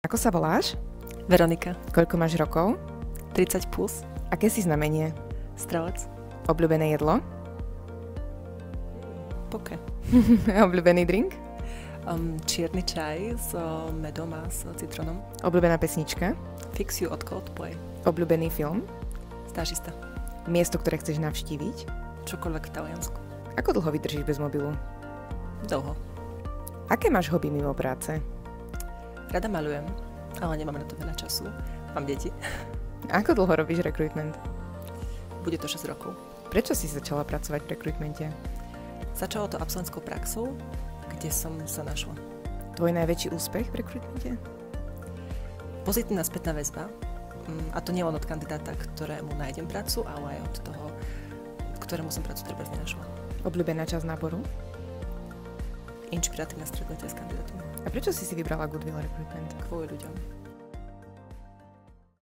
Ako sa voláš? Veronika, Koľko máš rokov? 30 plus, Aké si znamenie? strelec, Obľúbené jedlo? poke. Obľúbený drink? Čierny čaj s medom a s citrónom. Obľúbená pesnička? Fix You od Coldplay. Obľúbený film? Stážista. Miesto, ktoré chceš navštíviť? Čokoľvek v Taliansku. Ako dlho vydržíš bez mobilu? Dlho. Aké máš hobby mimo práce? Rada maľujem, ale nemám na to veľa času. Mám deti. Ako dlho robíš rekrutment? Bude to 6 rokov. Prečo si začala pracovať v rekrutmente? Začalo to absolventskou praxou, kde som sa našla. Tvoj najväčší úspech v rekrutmente? Pozitívna spätná väzba, a to nie len od kandidáta, ktorému nájdem prácu, ale aj od toho, ktorému som prácu treba nenašla. Obľúbená časť náboru? Inšpiratívne stretnutie s kandidátom. A prečo si vybrala Goodwill Recruitment? Kvôli ľuďom.